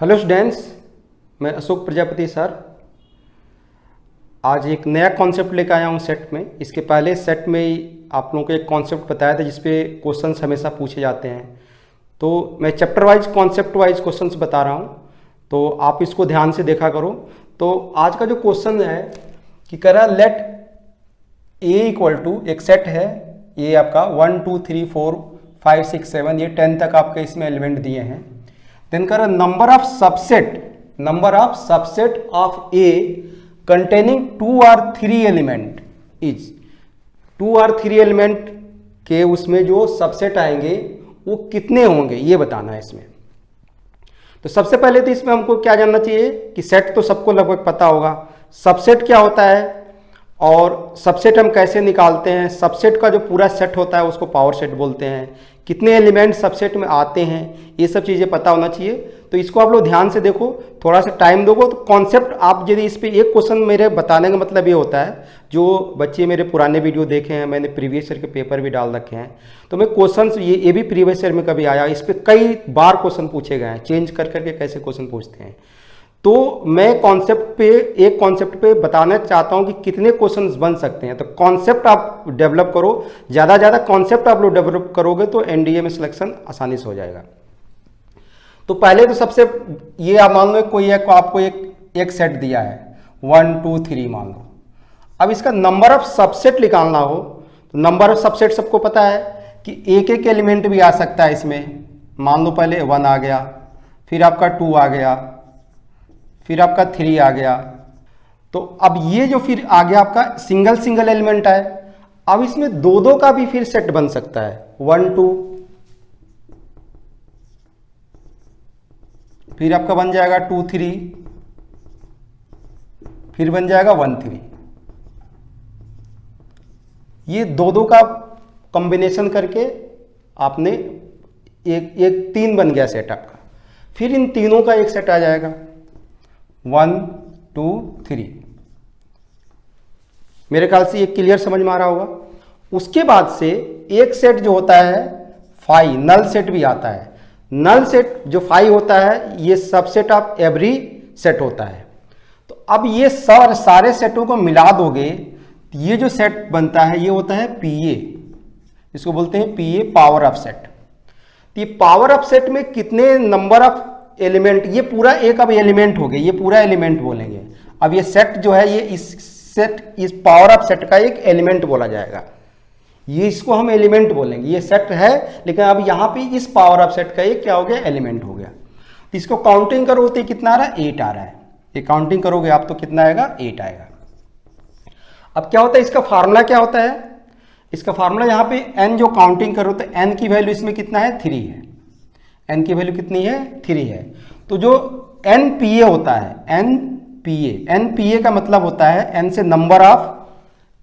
Hello students, मैं Ashok Prajapati sir आज एक नया कॉन्सेप्ट लेकर आया हूँ सेट में। इसके पहले सेट में ही आप लोगों को एक कॉन्सेप्ट बताया था जिसपे क्वेश्चंस हमेशा पूछे जाते हैं। तो मैं chapter wise concept wise questions बता रहा हूँ, तो आप इसको ध्यान से देखा करो। तो आज का जो क्वेश्चन है कि कह रहा लेट ए इक्वल टू, एक सेट है ये आपका 1 2 3 4 5 6 7 ये 10 तक आपके इसमें एलिमेंट दिए हैं। देन कर number of subset of A containing 2 और 3 एलिमेंट इज 2 और 3 एलिमेंट के उसमें जो सबसेट आएंगे वो कितने होंगे ये बताना है इसमें। तो सबसे पहले तो इसमें हमको क्या जानना चाहिए कि सेट तो सबको लगभग पता होगा, सबसेट क्या होता है और सबसेट हम कैसे निकालते हैं। सबसेट का जो पूरा सेट होता है उसको पावर सेट बोलते हैं। कितने एलिमेंट सबसेट में आते हैं ये सब चीज़ें पता होना चाहिए। तो इसको आप लोग ध्यान से देखो, थोड़ा सा टाइम दोगे तो कॉन्सेप्ट आप यदि इस पे एक क्वेश्चन मेरे बताने का मतलब ये होता है, जो बच्चे मेरे पुराने वीडियो देखे हैं, मैंने प्रीवियस ईयर के पेपर भी डाल रखे हैं, तो मैं क्वेश्चन ये भी प्रीवियस ईयर में कभी आया, इस पर कई बार क्वेश्चन पूछे गए हैं, चेंज कर करके कैसे क्वेश्चन पूछते हैं। तो मैं एक कॉन्सेप्ट पे बताना चाहता हूं कि कितने क्वेश्चंस बन सकते हैं। तो कॉन्सेप्ट आप डेवलप करो, ज़्यादा कॉन्सेप्ट आप लोग डेवलप करोगे तो एनडीए में सिलेक्शन आसानी से हो जाएगा। तो पहले तो सबसे ये आप मान लो कोई आपको एक सेट दिया है 1 2 3 मान लो। अब इसका नंबर ऑफ सबसेट निकालना हो तो नंबर ऑफ सबसेट सबको पता है कि एक एलिमेंट भी आ सकता है इसमें। मान लो पहले 1 आ गया, फिर आपका 2 आ गया, फिर आपका 3 आ गया। तो अब ये जो फिर आ गया आपका सिंगल एलिमेंट है। अब इसमें दो का भी फिर सेट बन सकता है 1 2, फिर आपका बन जाएगा 2 3, फिर बन जाएगा 1 3। ये दो का कॉम्बिनेशन करके आपने एक 3 बन गया सेट आपका। फिर इन तीनों का एक सेट आ जाएगा 1 2 3। मेरे ख्याल से ये क्लियर समझ में आ रहा होगा। उसके बाद से एक सेट जो होता है 5 नल सेट भी आता है। नल सेट जो 5 होता है ये सबसेट ऑफ एवरी सेट होता है। तो अब ये सारे सेटों को मिला दोगे तो ये जो सेट बनता है ये होता है पीए, इसको बोलते हैं पीए पावर ऑफ सेट। तो ये पावर ऑफ सेट में कितने नंबर ऑफ एलिमेंट, ये पूरा एक अब एलिमेंट हो गया, ये पूरा एलिमेंट बोलेंगे। अब ये सेट जो है ये इस पावर ऑफ सेट का एक एलिमेंट बोला जाएगा, ये इसको हम एलिमेंट बोलेंगे। ये सेट है लेकिन अब यहाँ पे इस पावर ऑफ सेट का एक क्या हो गया, एलिमेंट हो गया। तो इसको काउंटिंग करो तो कितना आ रहा है, 8 आ रहा है। ये काउंटिंग करोगे आप तो कितना आएगा, 8 आएगा। अब क्या होता है, इसका फार्मूला क्या होता है, इसका फार्मूला यहाँ पे n जो काउंटिंग करो तो n की वैल्यू इसमें कितना है, 3 है। n की वैल्यू कितनी है, 3 है। तो जो npa होता है, npa का मतलब होता है n से number of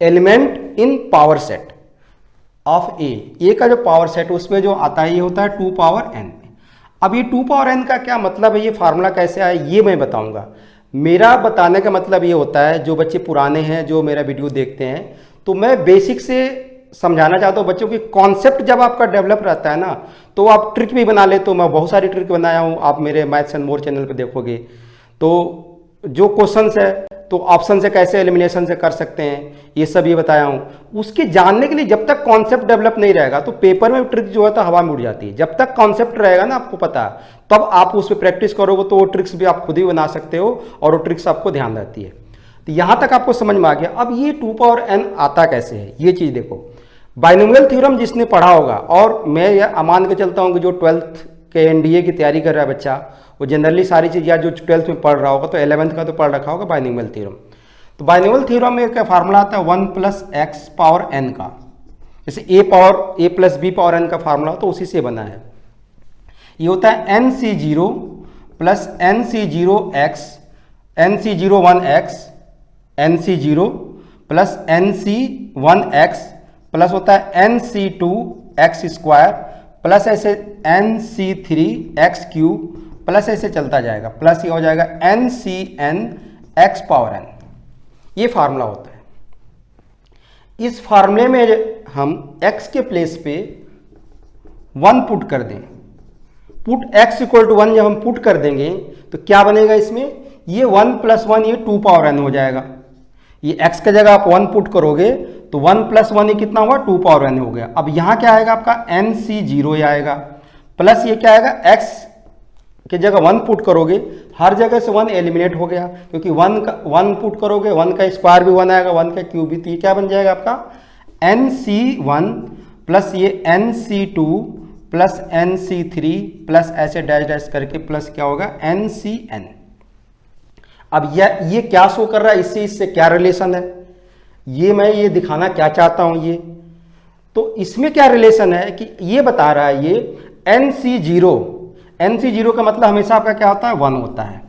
element in power set of A का जो पावर सेट उसमें जो आता है ये होता है 2 पावर n। अब ये 2 पावर n का क्या मतलब है, ये फार्मूला कैसे आया ये मैं बताऊंगा। मेरा बताने का मतलब ये होता है, जो बच्चे पुराने हैं जो मेरा वीडियो देखते हैं, तो मैं बेसिक से समझाना चाहता हूँ बच्चों की। कॉन्सेप्ट जब आपका डेवलप रहता है ना तो आप ट्रिक भी बना ले। तो मैं बहुत सारी ट्रिक बनाया हूँ, आप मेरे मैथ्स एंड मोर चैनल पे देखोगे। तो जो क्वेश्चंस है तो ऑप्शन से कैसे एलिमिनेशन से कर सकते हैं ये सब ये बताया हूँ। उसके जानने के लिए जब तक कॉन्सेप्ट डेवलप नहीं रहेगा तो पेपर में ट्रिक जो है तो हवा में उड़ जाती है। जब तक कॉन्सेप्ट रहेगा ना आपको पता, तब आप उस पर प्रैक्टिस करोगे तो वो ट्रिक्स भी आप खुद ही बना सकते हो और वो ट्रिक्स आपको ध्यान रहती है। तो यहाँ तक आपको समझ में आ गया। अब ये 2 पावर n आता कैसे है ये चीज़ देखो। बाइनोमियल थ्योरम जिसने पढ़ा होगा, और मैं यह मान के चलता हूँ कि जो 12th के एनडीए की तैयारी कर रहा है बच्चा, वो जनरली सारी चीज़ या जो 12th में पढ़ रहा होगा तो 11th का तो पढ़ रखा होगा बाइनोमियल थ्योरम। तो बाइनोमियल थ्योरम में क्या फार्मूला आता है 1 + x पावर n का। जैसे a + b पावर n का फार्मूला तो उसी से बना है। ये होता है nc0 + nc0x nc01x nc0 + nc1x plus होता है nc2x² प्लस ऐसे nc3x³ प्लस ऐसे चलता जाएगा, प्लस ये हो जाएगा ncnx पावर n। ये फार्मूला होता है। इस फार्मूले में हम x के प्लेस पे 1 पुट कर दें पुट x इक्वल टू 1 जब हम पुट कर देंगे तो क्या बनेगा इसमें, ये 1 + 1 ये 2 पावर n हो जाएगा। ये x की जगह आप 1 पुट करोगे तो 1 + 1 ये कितना हुआ, 2 पावर n हो गया। अब यहाँ क्या आएगा आपका NC0 आएगा, प्लस ये क्या आएगा, x की जगह 1 पुट करोगे, हर जगह से 1 एलिमिनेट हो गया, क्योंकि 1 पुट करोगे 1 का स्क्वायर भी 1 आएगा, 1 का क्यूब भी, तो ये क्या बन जाएगा आपका NC1 प्लस ये NC2 प्लस NC3 प्लस ऐसे डैश डैश करके प्लस क्या होगा NCN। अब ये क्या शो कर रहा है, इससे क्या रिलेशन है, ये दिखाना क्या चाहता हूं। ये तो इसमें क्या रिलेशन है कि ये बता रहा है ये NC0 का मतलब हमेशा आपका क्या होता है, 1 होता है,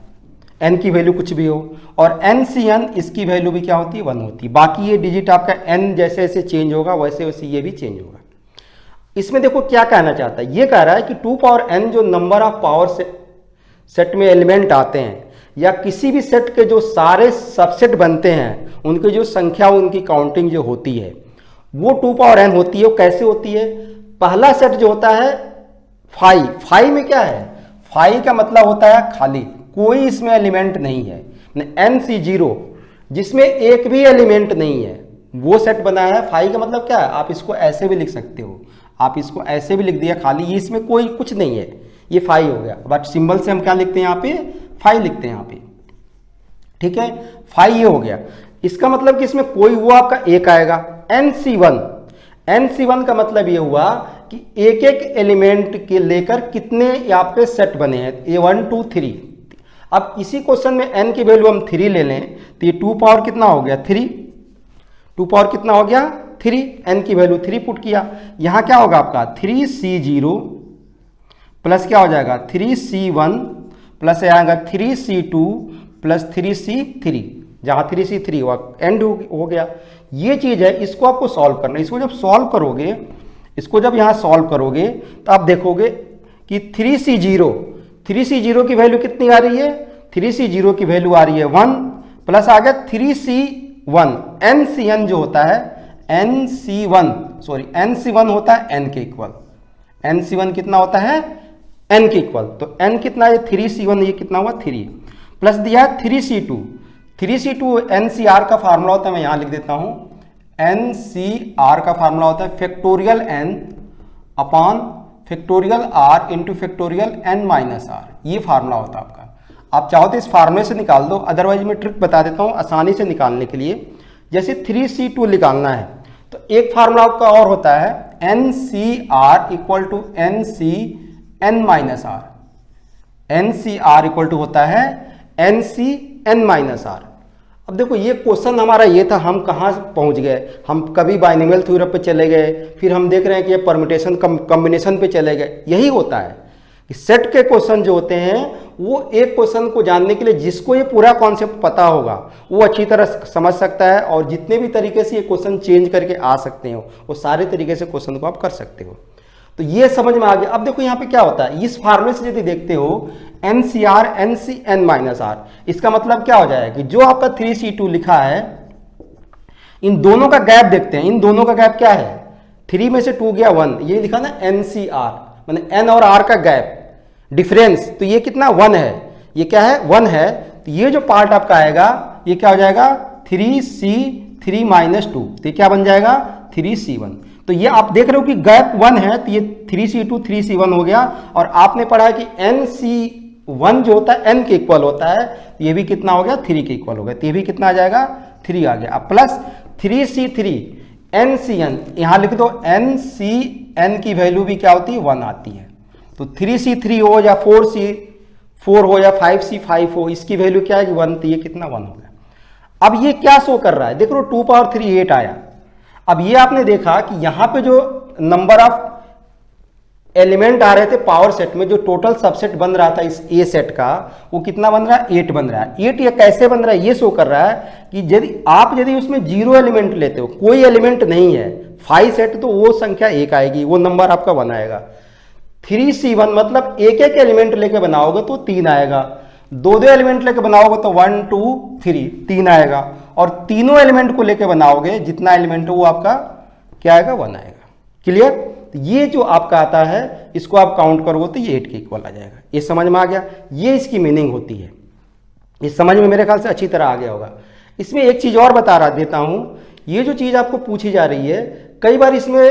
n की वैल्यू कुछ भी हो, और NCN इसकी वैल्यू भी क्या होती है, 1 होती है। बाकी ये डिजिट आपका n जैसे जैसे चेंज होगा वैसे वैसे ये भी चेंज होगा। इसमें देखो क्या कहना चाहता है, ये कह रहा है कि 2 पावर n जो नंबर ऑफ पावर सेट में एलिमेंट आते हैं या किसी भी सेट के जो सारे सबसेट बनते हैं उनकी जो संख्या, उनकी काउंटिंग जो होती है वो 2 पावर n होती है। वो कैसे होती है, पहला सेट जो होता है फाई में क्या है, फाई का मतलब होता है खाली, कोई इसमें एलिमेंट नहीं है। NC0 जिसमें एक भी एलिमेंट नहीं है वो सेट बना है। फाई का मतलब क्या है, आप इसको ऐसे भी लिख सकते हो, आप इसको ऐसे भी लिख दिया खाली, ये इसमें कोई कुछ नहीं है, ये फाई हो गया। बट सिंबल से हम क्या लिखते हैं, यहाँ पे फाई लिखते हैं यहाँ पे, ठीक है, फाई ये हो गया। इसका मतलब कि इसमें कोई वो आपका एक आएगा। NC1 का मतलब ये हुआ कि एक एक एलिमेंट के लेकर कितने आपके सेट बने हैं, ये 1 2 3। अब इसी क्वेश्चन में n की वैल्यू हम 3 ले लें तो ये 2 पावर कितना हो गया, 3, 2 पावर कितना हो गया 3, n की वैल्यू 3 पुट किया। यहाँ क्या होगा आपका 3C0 प्लस क्या हो जाएगा 3C1 प्लस आएगा 3C2 प्लस 3C3, जहाँ 3C3 हुआ एंड हो गया। ये चीज़ है, इसको आपको सॉल्व करना है। इसको जब सॉल्व करोगे, इसको जब यहाँ सॉल्व करोगे तो आप देखोगे कि 3C0 की वैल्यू कितनी आ रही है, 3C0 की वैल्यू आ रही है 1 प्लस आ गया 3C1। NCN जो होता है NC1 होता है n के इक्वल, NC1 कितना होता है n के इक्वल, तो n कितना है 3C1, ये कितना हुआ 3 प्लस दिया 3C2 NCR का फार्मूला होता है, मैं यहां लिख देता हूं, NCR का फार्मूला होता है factorial n upon factorial r into factorial n minus r, ये फार्मूला होता है आपका। आप चाहो तो इस फार्मूले से निकाल दो, अदरवाइज मैं ट्रिक बता देता हूं आसानी से निकालने के लिए। जैसे 3C2 निकालना है तो एक फार्मूला आपका और होता है NCR equal to NCN minus r, NCR equal to होता है NCN माइनस r। अब देखो ये क्वेश्चन हमारा ये था, हम कहाँ पहुँच गए, हम कभी बाइनोमियल थ्योरम पे चले गए, फिर हम देख रहे हैं कि ये परम्यूटेशन कॉम्बिनेशन पे चले गए। यही होता है कि सेट के क्वेश्चन जो होते हैं वो एक क्वेश्चन को जानने के लिए जिसको ये पूरा कॉन्सेप्ट पता होगा वो अच्छी तरह समझ सकता है, और जितने भी तरीके से ये क्वेश्चन चेंज करके आ सकते हो वो सारे तरीके से क्वेश्चन को आप कर सकते हो। तो ये समझ में आ गया। अब देखो यहाँ पे क्या होता है, इस फार्मूले से यदि देखते हो NCR NCN माइनस r, इसका मतलब क्या हो जाएगा कि जो आपका 3C2 लिखा है, इन दोनों का गैप देखते हैं, इन दोनों का गैप क्या है, 3 में से 2 गया 1, ये लिखा ना NCR, माने n और r का गैप डिफरेंस, तो ये कितना 1 है, ये क्या है 1 है, तो ये जो पार्ट आपका आएगा ये क्या हो जाएगा 3C3 माइनस 2, तो ये क्या बन जाएगा 3C1। तो ये आप देख रहे हो कि गैप 1 है, तो ये 3C2 3C1 हो गया। और आपने पढ़ा है कि NC1 जो होता है n के इक्वल होता है, तो ये भी कितना हो गया 3 के इक्वल हो गया, तो ये भी कितना आ जाएगा 3 आ गया। अब प्लस 3C3 NCN, यहाँ लिख दो NCN की वैल्यू भी क्या होती है 1 आती है, तो 3C3 हो या 4C4 हो या 5C5 हो, इसकी वैल्यू क्या है 1, तो ये कितना 1 हो गया। अब ये क्या शो कर रहा है, देख लो 2 पावर 3 8 आया। अब ये आपने देखा कि यहां पे जो नंबर ऑफ एलिमेंट आ रहे थे पावर सेट में, जो टोटल सबसेट बन रहा था इस ए सेट का, वो कितना बन रहा है 8 बन रहा है। 8 ये कैसे बन रहा है, ये शो कर रहा है कि यदि उसमें 0 एलिमेंट लेते हो, कोई एलिमेंट नहीं है 5 सेट, तो वो संख्या 1 आएगी, वो नंबर आपका 1 आएगा। 3C1 मतलब एक एक एलिमेंट लेके बनाओगे तो 3 आएगा, 2 एलिमेंट लेके बनाओगे तो 1 2 3 3 आएगा, और तीनों एलिमेंट को लेके बनाओगे जितना एलिमेंट है वो आपका क्या आएगा 1 आएगा। क्लियर। तो ये जो आपका आता है इसको आप काउंट करोगे तो ये 8 के इक्वल आ जाएगा। ये समझ में आ गया, ये इसकी मीनिंग होती है। इस समझ में मेरे ख्याल से अच्छी तरह आ गया होगा। इसमें एक चीज़ और बता देता हूँ, ये जो चीज़ आपको पूछी जा रही है, कई बार इसमें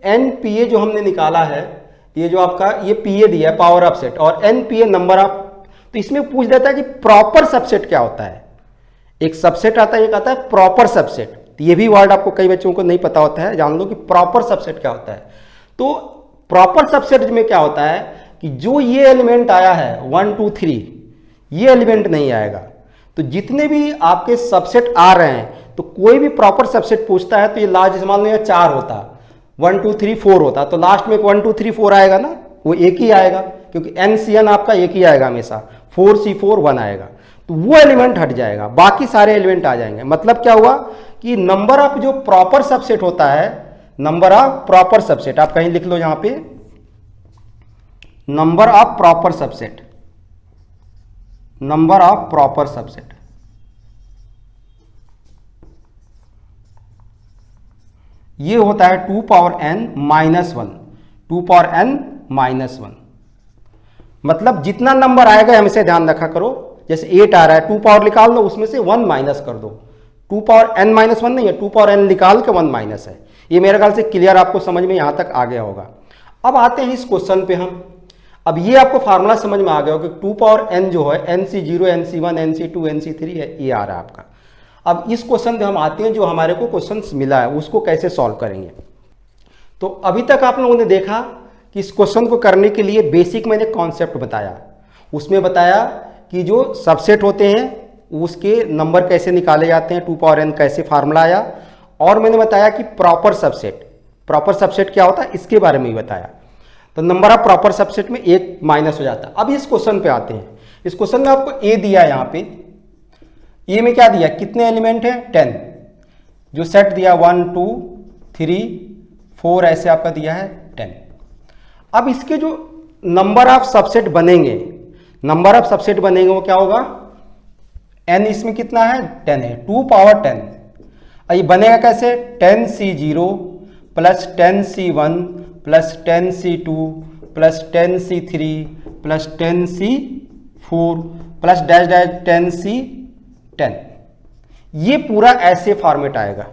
NPA जो हमने निकाला है, ये जो आपका ये PA दिया है पावर ऑफ सेट और NPA नंबर ऑफ, तो इसमें पूछ देता है कि प्रॉपर सबसेट क्या होता है। एक सबसेट आता है, एक आता है प्रॉपर सबसेट। तो ये भी वर्ड आपको कई बच्चों को नहीं पता होता है, जान लो कि प्रॉपर सबसेट क्या होता है। तो प्रॉपर सबसेट में क्या होता है कि जो ये एलिमेंट आया है 1 2 3, ये एलिमेंट नहीं आएगा। तो जितने भी आपके सबसेट आ रहे हैं, तो कोई भी प्रॉपर सबसेट पूछता है तो ये लास्ट मान लो 4 होता, 1 2 3 4 होता, तो लास्ट में 1 2 3 4 आएगा ना, वो एक ही आएगा, क्योंकि NCN आपका एक ही आएगा हमेशा, 4C4 1 आएगा। तो वो एलिमेंट हट जाएगा, बाकी सारे एलिमेंट आ जाएंगे। मतलब क्या हुआ कि नंबर ऑफ जो प्रॉपर सबसेट होता है, नंबर ऑफ प्रॉपर सबसेट, आप कहीं लिख लो यहां पे, number of proper subset, number of proper subset, ये होता है 2 power n minus 1, 2 power n minus 1। मतलब जितना नंबर आएगा हमेशा ध्यान रखा करो, जैसे 8 आ रहा है, 2 पावर निकाल लो, उसमें से 1 माइनस कर दो। 2 पावर n माइनस 1 नहीं है, 2 पावर n निकाल के 1 माइनस है। ये मेरे ख्याल से क्लियर आपको समझ में यहां तक आ गया होगा। अब आते हैं इस क्वेश्चन पे हम। अब ये आपको फार्मूला समझ में आ गया होगा कि 2 पावर n जो है NC0 NC1 NC2 NC3 है, ये आ रहा है आपका। अब इस क्वेश्चन पे हम आते हैं, जो हमारे को क्वेश्चन मिला है उसको कैसे सॉल्व करेंगे। तो अभी तक आप लोगों ने देखा कि इस क्वेश्चन को करने के लिए बेसिक मैंने कॉन्सेप्ट बताया, उसमें बताया कि जो सबसेट होते हैं उसके नंबर कैसे निकाले जाते हैं, 2 पावर n कैसे फार्मूला आया, और मैंने बताया कि प्रॉपर सबसेट क्या होता है इसके बारे में ही बताया। तो नंबर ऑफ प्रॉपर सबसेट में 1 माइनस हो जाता है। अब इस क्वेश्चन पे आते हैं। इस क्वेश्चन में आपको A दिया है, यहाँ पे ए में क्या दिया, कितने एलिमेंट है 10, जो सेट दिया 1 2 3 4 ऐसे आपका दिया है 10। अब इसके जो नंबर ऑफ सबसेट बनेंगे, वो क्या होगा, n इसमें कितना है 10 है, 2 पावर 10। ये बनेगा कैसे, 10C0 plus 10C1 plus 10C2 plus 10C3 plus 10C4 plus dash dash 10C10। ये पूरा ऐसे फॉर्मेट आएगा।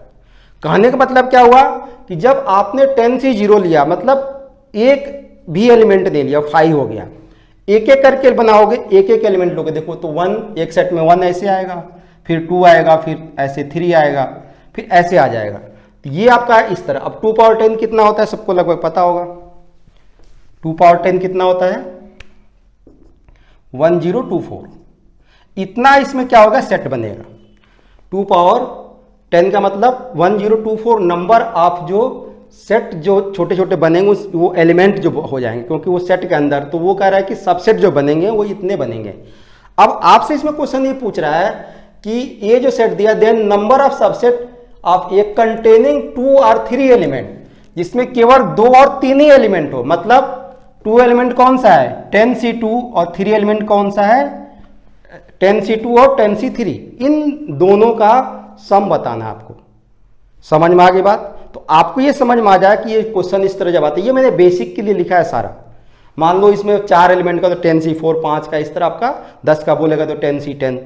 कहने का मतलब क्या हुआ कि जब आपने 10C0 लिया, मतलब एक भी एलिमेंट ले लिया, 5 हो गया, एक एक करके बनाओगे, एक एक एलिमेंट लोगे, देखो तो 1 एक सेट में 1 ऐसे आएगा, फिर 2 आएगा, फिर ऐसे 3 आएगा, फिर ऐसे आ जाएगा। तो ये आपका इस तरह। अब 2 पावर 10 कितना होता है, सबको लगभग पता होगा। 2 पावर 10 कितना होता है, 1024। इतना इसमें क्या होगा, सेट बनेगा। 2 पावर 10 का मतलब 1024 नंबर ऑफ जो सेट जो छोटे छोटे बनेंगे वो एलिमेंट जो हो जाएंगे, क्योंकि वो सेट के अंदर, तो वो कह रहा है कि सबसेट जो बनेंगे वो इतने बनेंगे। अब आपसे इसमें क्वेश्चन ये पूछ रहा है कि ये जो सेट दिया, then number of subset of A containing 2 और 3 एलिमेंट, जिसमें केवल 2 और 3 ही एलिमेंट हो। मतलब 2 एलिमेंट कौन सा है 10C2 और 3 एलिमेंट कौन सा है 10C2 और 10C3, इन दोनों का सम बताना है आपको। समझ में आ गई बात। तो आपको ये समझ में आ जाए कि ये क्वेश्चन इस तरह जब आता है, ये मैंने बेसिक के लिए लिखा है सारा। मान लो इसमें 4 एलिमेंट का तो 10C4, 5 का, इस तरह आपका 10 का बोलेगा तो 10C10।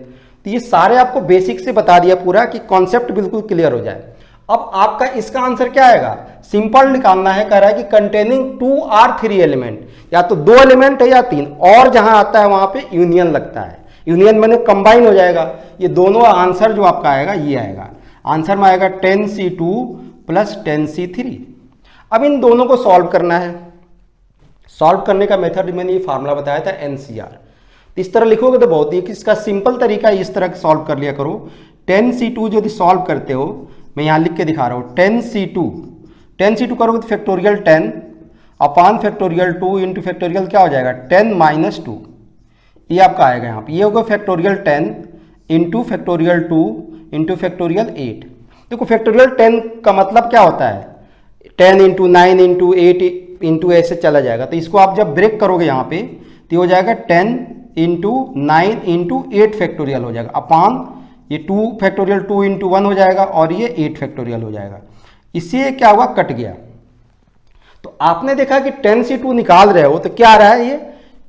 तो ये सारे आपको बेसिक से बता दिया पूरा, कि कॉन्सेप्ट बिल्कुल क्लियर हो जाए। अब आपका इसका आंसर क्या आएगा, सिंपल निकालना है। कह रहा है कि कंटेनिंग 2 और 3 एलिमेंट, या तो 2 एलिमेंट है या 3, और जहां आता है वहां पे यूनियन लगता है। यूनियन मैंने कंबाइन हो जाएगा, ये दोनों आंसर जो आपका आएगा ये आएगा। आंसर में आएगा 10C2 प्लस 10C3। अब इन दोनों को सॉल्व करना है। सॉल्व करने का मेथड मैंने ये फार्मूला बताया था NCR। इस तरह लिखोगे तो बहुत ही, इसका सिंपल तरीका इस तरह सॉल्व कर लिया करो। 10C2 यदि सॉल्व करते हो, मैं यहाँ लिख के दिखा रहा हूँ, 10C2 करोगे तो factorial 10 upon factorial 2 into factorial क्या हो जाएगा 10 माइनस 2, ये आपका आएगा यहाँ पे। ये होगा factorial 10 into factorial 2 into factorial 8। देखो फैक्टोरियल 10 का मतलब क्या होता है, 10 इंटू 9 इंटू 8 इंटू ऐसे चला जाएगा। तो इसको आप जब ब्रेक करोगे यहाँ पे तो हो जाएगा 10 इंटू 9 इंटू 8 फैक्टोरियल हो जाएगा, अपॉन ये 2 फैक्टोरियल 2 इंटू 1 हो जाएगा, और ये 8 फैक्टोरियल हो जाएगा। इससे क्या हुआ, कट गया। तो आपने देखा कि 10 से 2 निकाल रहे हो तो क्या आ रहा है, ये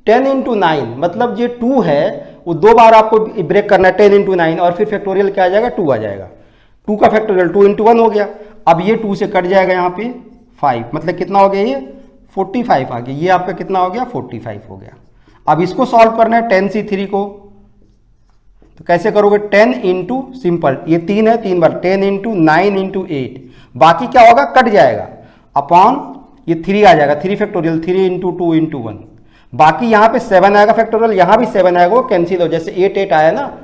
10 इंटू 9, मतलब ये 2 है वो 2 बार आपको ब्रेक करना है, 10 इंटू 9, और फिर फैक्टोरियल क्या आ जाएगा, 2 आ जाएगा। 2 का फैक्टोरियल 2 इंटू 1 हो गया। अब ये 2 से कट जाएगा यहाँ पे 5, मतलब कितना हो गया, ये 45 आ गया। ये आपका कितना हो गया, 45 हो गया। अब इसको सॉल्व करना है 10C3 को, तो कैसे करोगे, 10 इंटू सिंपल, ये 3 है, 3 बार 10 इंटू 9 इंटू 8, बाकी क्या होगा, कट जाएगा, अपॉन ये 3 आ जाएगा, 3 फैक्टोरियल, 3 इंटू 2 इंटू 1, बाकी यहाँ पे 7 आएगा फैक्टोरियल, यहाँ भी 7 आएगा, वो कैंसिल हो, जैसे 8 8 आया ना,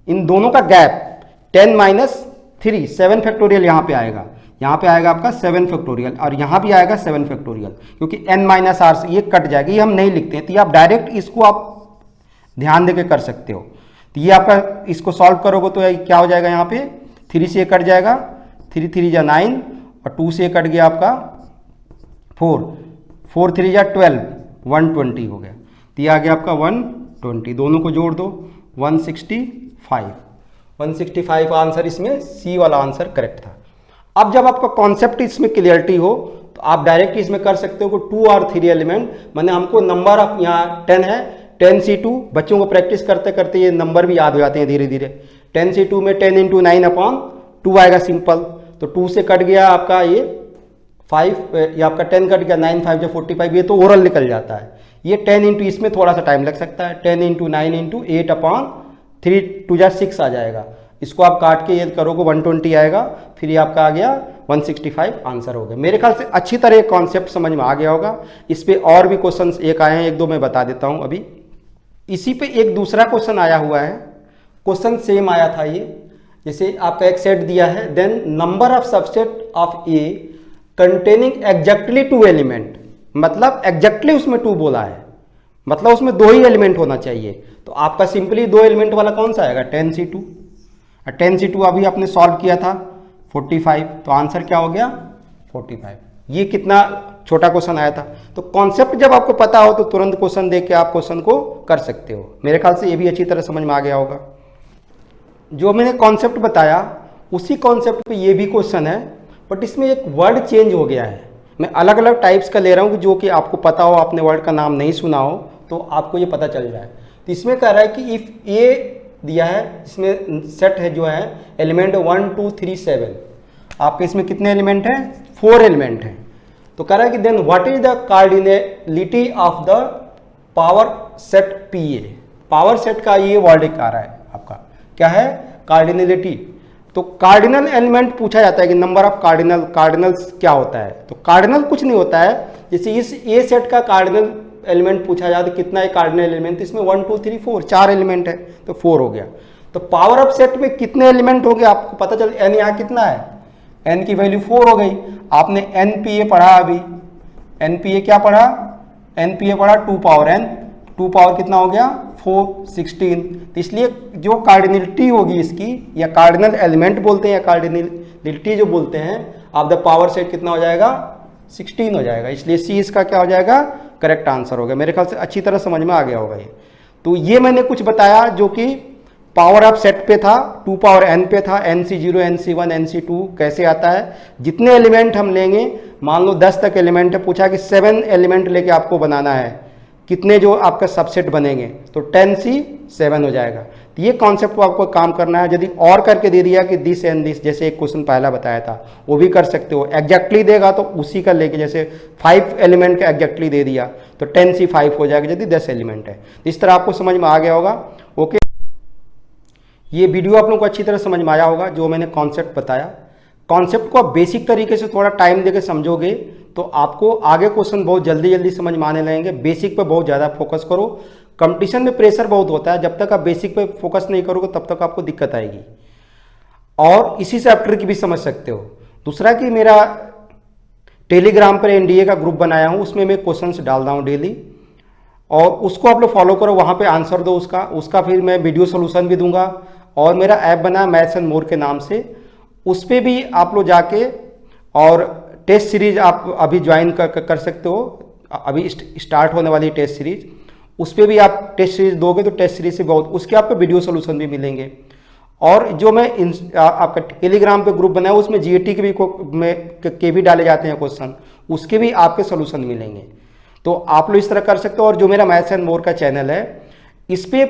इन दोनों का गैप 10 माइनस 3, 7 फैक्टोरियल यहाँ पे आएगा, यहाँ पे आएगा आपका 7 फैक्टोरियल, और यहाँ भी आएगा 7 फैक्टोरियल, क्योंकि n माइनस आर से ये कट जाएगी, ये हम नहीं लिखते हैं, तो ये आप डायरेक्ट इसको आप ध्यान देके कर सकते हो। तो ये आपका इसको सॉल्व करोगे तो क्या हो जाएगा, यहाँ पे 3 से ये कट जाएगा, 3 3 जा 9, और 2 से कट गया आपका 4, 4 3 जा 12, 120 हो गया। तो ये आ गया आपका 120, दोनों को जोड़ दो 165 आंसर, इसमें सी वाला आंसर करेक्ट था। अब जब आपका कॉन्सेप्ट इसमें क्लियरिटी हो तो आप डायरेक्ट इसमें कर सकते हो कि 2 और 3 एलिमेंट, मैंने हमको नंबर ऑफ यहाँ 10 है, 10C2, बच्चों को प्रैक्टिस करते करते ये नंबर भी याद हो जाते हैं धीरे धीरे। 10C2 में 10 इंटू 9 अपॉन 2 आएगा सिंपल, तो 2 से कट गया आपका ये 5, ये आपका 10 कट गया, 9 5 जो 45, ये तो ओरल निकल जाता है। ये 10 इंटू, इसमें थोड़ा सा टाइम लग सकता है, 10 इंटू 9 इंटू 8 अपॉन 3 2 जा 6 आ जाएगा, इसको आप काट के ये करोगे 120 आएगा, फिर ये आपका आ गया 165 आंसर हो गया। मेरे ख्याल से अच्छी तरह कॉन्सेप्ट समझ में आ गया होगा। इस पे और भी क्वेश्चंस एक आए हैं, 1 2 मैं बता देता हूं अभी। इसी पे एक दूसरा क्वेश्चन आया हुआ है, क्वेश्चन सेम आया था ये, जैसे आपका एक सेट दिया है, then number of subset of A containing exactly 2 element, मतलब एग्जैक्टली उसमें 2 बोला है, मतलब उसमें 2 ही एलिमेंट होना चाहिए। तो आपका सिंपली 2 एलिमेंट वाला कौन सा आएगा, 10C2, 10C2 अभी आपने सॉल्व किया था 45, तो आंसर क्या हो गया 45। ये कितना छोटा क्वेश्चन आया था। तो कॉन्सेप्ट जब आपको पता हो तो तुरंत क्वेश्चन देख के आप क्वेश्चन को कर सकते हो। मेरे ख्याल से ये भी अच्छी तरह समझ में आ गया होगा। जो मैंने कॉन्सेप्ट बताया उसी कॉन्सेप्ट पे ये भी क्वेश्चन है, बट इसमें एक वर्ड चेंज हो गया है। मैं अलग अलग टाइप्स का ले रहा हूँ कि जो कि आपको पता हो, आपने वर्ड का नाम नहीं सुना हो तो आपको ये पता चल जाए। तो इसमें कह रहा है कि इफ ए दिया है, इसमें सेट है जो है एलिमेंट 1 2 3 7, आपके इसमें कितने एलिमेंट हैं, 4 एलिमेंट हैं। तो कह रहा है कि then what is the cardinality of the power set P A. Power set का ये वर्ड एक आ रहा है आपका, क्या है, कार्डिनलिटी। तो कार्डिनल एलिमेंट पूछा जाता है कि नंबर ऑफ कार्डिनल्स क्या होता है। तो कार्डिनल कुछ नहीं होता है, जैसे इस ए सेट का कार्डिनल एलिमेंट पूछा जाए तो कितना है कार्डिनल एलिमेंट, तो इसमें 1 2 3 4 4 एलिमेंट है, तो 4 हो गया। तो पावर ऑफ सेट में कितने एलिमेंट हो गए आपको पता चल, एन यहाँ कितना है, एन की वैल्यू 4 हो गई। आपने एनपीए पढ़ा, अभी एनपीए क्या पढ़ा, एनपीए पढ़ा 2 पावर n, 2 पावर कितना हो गया 4 16। तो इसलिए जो कार्डिनलिटी होगी इसकी, या कार्डिनल एलिमेंट बोलते हैं या कार्डिनलिटी जो बोलते हैं, आप द पावर सेट कितना हो जाएगा 16 हो जाएगा। इसलिए सी इसका क्या हो जाएगा, करेक्ट आंसर हो गया। मेरे ख्याल से अच्छी तरह समझ में आ गया होगा ये। तो ये मैंने कुछ बताया जो कि पावर ऑफ सेट पे था, 2 पावर n पे था, nc0 nc1 nc2 कैसे आता है। जितने एलिमेंट हम लेंगे, मान लो 10 तक एलिमेंट है, पूछा कि 7 एलिमेंट लेके आपको बनाना है, कितने जो आपका सबसेट बनेंगे, तो 10c7 हो जाएगा। तो ये कॉन्सेप्ट को आपको काम करना है। यदि और करके दे दिया कि दिस एंड दिस, जैसे एक क्वेश्चन पहला बताया था, वो भी कर सकते हो। एग्जैक्टली देगा तो उसी का लेके, जैसे 5 एलिमेंट का एग्जैक्टली दे दिया तो 10c5 हो जाएगा यदि 10 एलिमेंट है। इस तरह आपको समझ में आ गया होगा। ओके, ये वीडियो आप लोगों को अच्छी तरह समझ में आया होगा जो मैंने कॉन्सेप्ट बताया। कॉन्सेप्ट को आप बेसिक तरीके से थोड़ा टाइम देकर समझोगे तो आपको आगे क्वेश्चन बहुत जल्दी समझ में आने लगेंगे। बेसिक पे बहुत ज़्यादा फोकस करो। कंपटीशन में प्रेशर बहुत होता है, जब तक आप बेसिक पे फोकस नहीं करोगे तब तक आपको दिक्कत आएगी। और इसी चैप्टर की भी समझ सकते हो। दूसरा कि मेरा टेलीग्राम पर एनडीए का ग्रुप बनाया हूँ, उसमें मैं क्वेश्चंस डाल रहा हूँ डेली, और उसको आप लोग फॉलो करो, वहाँ पे आंसर दो उसका फिर मैं वीडियो सोल्यूशन भी दूंगा। और मेरा ऐप बना है मैथ्स एंड मोर के नाम से, उस पर भी आप लोग जाके और टेस्ट सीरीज आप अभी ज्वाइन कर सकते हो। अभी स्टार्ट होने वाली टेस्ट सीरीज, उस पर भी आप टेस्ट सीरीज दोगे तो टेस्ट सीरीज से बहुत, उसके आपको वीडियो सोल्यूशन भी मिलेंगे। और जो मैं आपका टेलीग्राम पे ग्रुप बनाया उसमें जीएटी के भी डाले जाते हैं क्वेश्चन, उसके भी आपके सोल्यूशन मिलेंगे। तो आप लोग इस तरह कर सकते हो। और जो मेरा मैथ्स एंड मोर का चैनल है, इस पे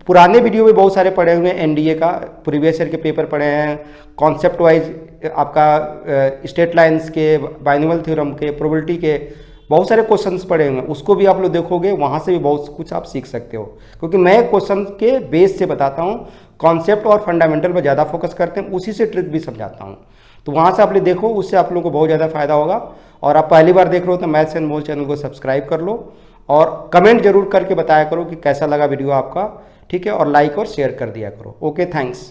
पुराने वीडियो भी बहुत सारे पड़े हुए हैं, एनडीए का प्रीवियस ईयर के पेपर पड़े हैं, कॉन्सेप्ट वाइज आपका स्टेट लाइंस के, बाइनोमियल थ्योरम के, प्रोबेबिलिटी के बहुत सारे क्वेश्चंस पड़े हुए हैं, उसको भी आप लोग देखोगे, वहाँ से भी बहुत कुछ आप सीख सकते हो। क्योंकि मैं क्वेश्चन के बेस से बताता हूँ, कॉन्सेप्ट और फंडामेंटल पर ज़्यादा फोकस करते हैं, उसी से ट्रिक भी समझाता हूँ। तो वहाँ से आप लोग देखो, उससे आप लोगों को बहुत ज़्यादा फायदा होगा। और आप पहली बार देख रहे हो तो मैथ्स एंड मोर चैनल को सब्सक्राइब कर लो और कमेंट जरूर करके बताया करो कि कैसा लगा वीडियो आपका, ठीक है, और लाइक और शेयर कर दिया करो। Okay, thanks.